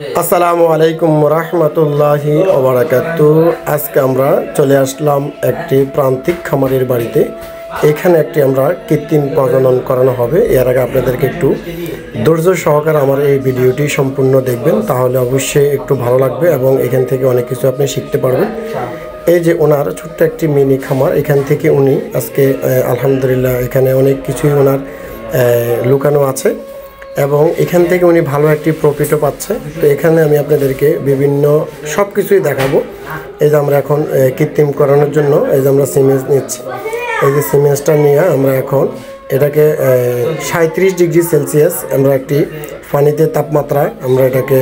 আসসালামু আলাইকুম রাহমাতুল্লাহি ওয়া বারাকাতুহু। আজকে আমরা চলে আসলাম একটি প্রান্তিক খামারের বাড়িতে। এখানে একটি আমরা কৃত্রিম প্রজনন করানো হবে। এর আগে আপনাদেরকে একটু ধৈর্য সহকারে আমার এই ভিডিওটি সম্পূর্ণ দেখবেন, তাহলে অবশ্যই একটু ভালো লাগবে এবং এখান থেকে অনেক কিছু আপনি শিখতে পারবেন। এই যে ওনার ছোট্ট একটি মিনি খামার, এখান থেকে উনি আজকে আলহামদুলিল্লাহ এখানে অনেক কিছুই ওনার লুকানো আছে এবং এখান থেকে উনি ভালো একটি প্রফিটও পাচ্ছে। তো এখানে আমি আপনাদেরকে বিভিন্ন সব কিছুই দেখাবো। এই যে আমরা এখন কৃত্রিম করানোর জন্য এই যে আমরা সিমেন্স নিচ্ছি। এই যে সিমেন্সটা নিয়ে আমরা এখন এটাকে 37 ডিগ্রি সেলসিয়াস আমরা একটি পানিতে তাপমাত্রা আমরা এটাকে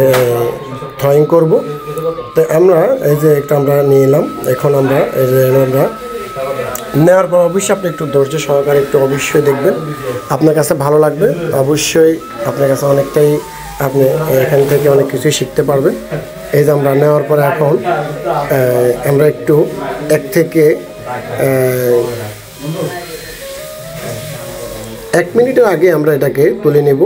থ্রয়িং করব। তো আমরা এই যে একটা আমরা নিয়ে এলাম। এখন আমরা এই যে আমরা নেওয়ার পর অবশ্যই আপনি একটু ধৈর্য সহকারে একটু অবশ্যই দেখবেন, আপনার কাছে ভালো লাগবে। অবশ্যই আপনার কাছে অনেকটাই আপনি এখান থেকে অনেক কিছুই শিখতে পারবেন। এই যে আমরা নেওয়ার পরে এখন আমরা একটু 1 থেকে 1 মিনিটের আগে আমরা এটাকে তুলে নেব।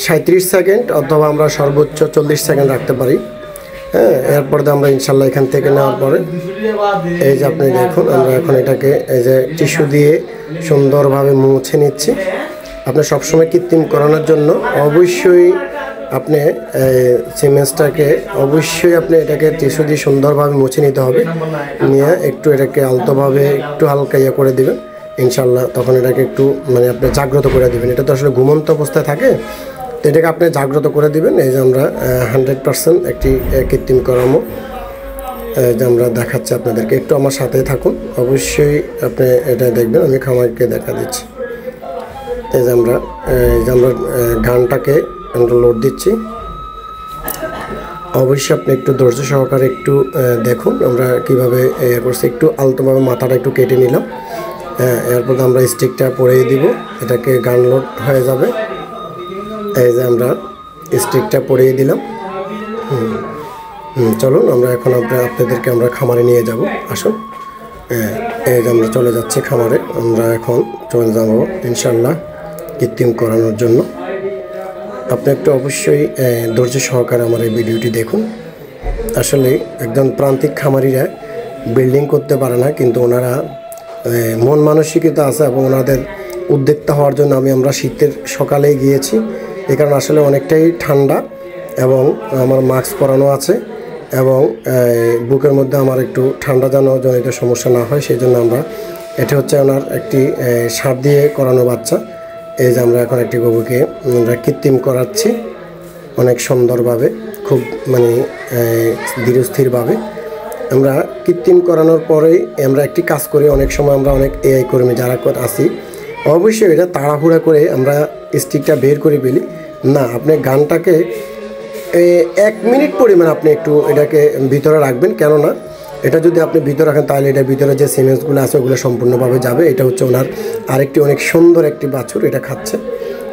37 সেকেন্ড অথবা আমরা সর্বোচ্চ 40 সেকেন্ড রাখতে পারি। হ্যাঁ, এরপর আমরা ইনশাল্লাহ এখান থেকে নেওয়ার পরে এই যে আপনি দেখুন আমরা এখন এটাকে এই যে টিস্যু দিয়ে সুন্দরভাবে মুছে নিচ্ছি। আপনি সবসময় কৃত্রিম করানোর জন্য অবশ্যই আপনি সিমেন্সটাকে অবশ্যই আপনি এটাকে টিস্যু দিয়ে সুন্দরভাবে মুছে নিতে হবে। নিয়ে একটু এটাকে আলতোভাবে একটু হালকা ইয়ে করে দেবেন ইনশাল্লাহ। তখন এটাকে একটু মানে আপনি জাগ্রত করে দেবেন। এটা তো আসলে ঘুমন্ত অবস্থায় থাকে, তো এটাকে আপনি জাগ্রত করে দিবেন। এই যে আমরা 100% একটি কৃত্রিম করামো যে আমরা দেখাচ্ছি আপনাদেরকে, একটু আমার সাথে থাকুন। অবশ্যই আপনি এটা দেখবেন, আমি খামারকে দেখা দিচ্ছি। এই যে আমরা গানটাকে আমরা লোড দিচ্ছি। অবশ্যই আপনি একটু ধৈর্য সহকারে একটু দেখুন আমরা কীভাবে করছি। একটু আলতোভাবে মাথাটা একটু কেটে নিলাম। এরপর আমরা স্টিকটা পরিয়ে দিব, এটাকে গান লোড হয়ে যাবে। এই যে আমরা স্টিকটা পরিয়ে দিলাম। চলুন আমরা এখন আপনাদেরকে আমরা খামারে নিয়ে যাব। আসুন, এই যে আমরা চলে যাচ্ছি খামারে। আমরা এখন চলে যাব ইনশাল্লাহ কৃত্রিম করানোর জন্য। আপনি একটু অবশ্যই ধৈর্য সহকারে আমার এই ভিডিওটি দেখুন। আসলে একজন প্রান্তিক খামারিরা বিল্ডিং করতে পারে না, কিন্তু ওনারা মন মানসিকতা আছে এবং ওনাদের উদ্যোক্তা হওয়ার জন্য আমরা শীতের সকালেই গিয়েছি। এই কারণে আসলে অনেকটাই ঠান্ডা এবং আমার মাস্ক পরানো আছে এবং বুকের মধ্যে আমার একটু ঠান্ডা যেন জনিত সমস্যা না হয়, সেই জন্য এটা হচ্ছে ওনার একটি সার দিয়ে করানো বাচ্চা। এই যে আমরা এখন একটি গরুকে আমরা কৃত্রিম করাচ্ছি অনেক সুন্দরভাবে, খুব মানে ধীরস্থিরভাবে। আমরা কৃত্রিম করানোর পরেই আমরা একটি কাজ করি। অনেক সময় আমরা অনেক এআই কর্মী যারা আসি, অবশ্যই এটা তাড়াহুড়া করে আমরা স্টিকটা বের করে ফেলি না। আপনি গানটাকে 1 মিনিট পরিমাণ আপনি একটু এটাকে ভিতরে রাখবেন, কেননা এটা যদি আপনি ভিতরে রাখেন তাহলে এটার ভিতরে যে সিমেন্সগুলো আছে ওগুলো সম্পূর্ণভাবে যাবে। এটা হচ্ছে ওনার আরেকটি অনেক সুন্দর একটি বাছুর, এটা খাচ্ছে।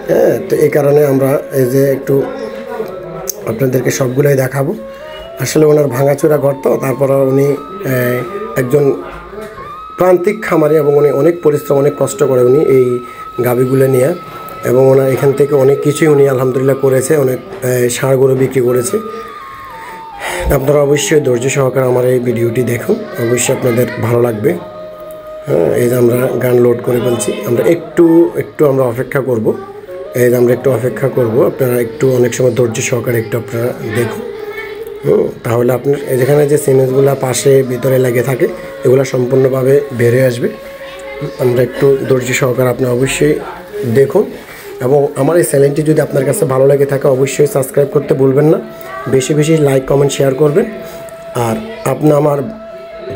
হ্যাঁ, তো এই কারণে আমরা এই যে একটু আপনাদেরকে সবগুলোই দেখাবো। আসলে ওনার ভাঙাচোরা ঘর, তো তারপর উনি একজন প্রান্তিক খামারি এবং উনি অনেক পরিশ্রম অনেক কষ্ট করে উনি এই গাভীগুলো নিয়ে, এবং ওনার এখান থেকে অনেক কিছুই উনি আলহামদুলিল্লাহ করেছে। অনেক ষাঁড় গরু বিক্রি করেছে। আপনারা অবশ্যই ধৈর্য সহকারে আমার এই ভিডিওটি দেখুন, অবশ্যই আপনাদের ভালো লাগবে। হ্যাঁ, এই যে আমরা গান লোড করে ফেলছি। আমরা একটু আমরা অপেক্ষা করব। এই যে আমরা একটু অপেক্ষা করব, আপনারা একটু অনেক সময় ধৈর্য সহকারে একটু আপনারা দেখুন। তাহলে আপনার যেখানে যে সিমেন্সগুলো পাশে ভিতরে লেগে থাকে এগুলো সম্পূর্ণভাবে বের হয়ে আসবে। আমরা একটু ধৈর্য সহকারে আপনি অবশ্যই দেখুন, এবং আমার এই চ্যানেলটি যদি আপনার কাছে ভালো লেগে থাকে অবশ্যই সাবস্ক্রাইব করতে ভুলবেন না। বেশি বেশি লাইক কমেন্ট শেয়ার করবেন, আর আপনি আমার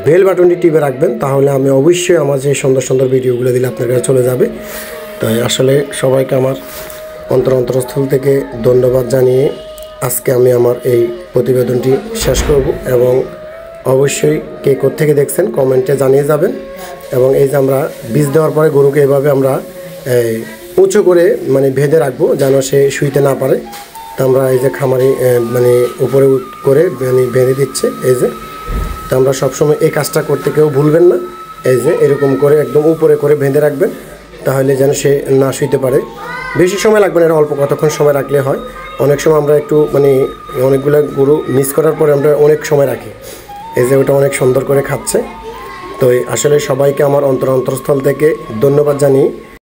বেল বাটনটি টিপে রাখবেন, তাহলে আমি অবশ্যই আমার যে সুন্দর সুন্দর ভিডিওগুলো দিলে আপনার কাছে চলে যাবে। তাই আসলে সবাইকে আমার অন্তরস্থল থেকে ধন্যবাদ জানিয়ে আজকে আমি আমার এই প্রতিবেদনটি শেষ করব, এবং অবশ্যই কে কোত্থেকে দেখছেন কমেন্টে জানিয়ে যাবেন। এবং এই যে আমরা বীজ দেওয়ার পরে গরুকে এভাবে আমরা উঁচু করে মানে বেঁধে রাখবো যেন সে শুইতে না পারে। তো আমরা এই যে খামারি মানে উপরে করে মানে বেঁধে দিচ্ছে। এই যে তো আমরা সবসময় এই কাজটা করতে কেউ ভুলবেন না। এই যে এরকম করে একদম উপরে করে বেঁধে রাখবেন, তাহলে যেন সে না শুইতে পারে। বেশি সময় লাগবে না, এটা অল্প কতক্ষণ সময় রাখলে হয়। অনেক সময় আমরা একটু মানে অনেকগুলো গরু মিস করার পরে আমরা অনেক সময় রাখি। এই যে ওটা অনেক সুন্দর করে খাচ্ছে। তো আসলে সবাইকে আমার অন্তরস্থল থেকে ধন্যবাদ জানিয়ে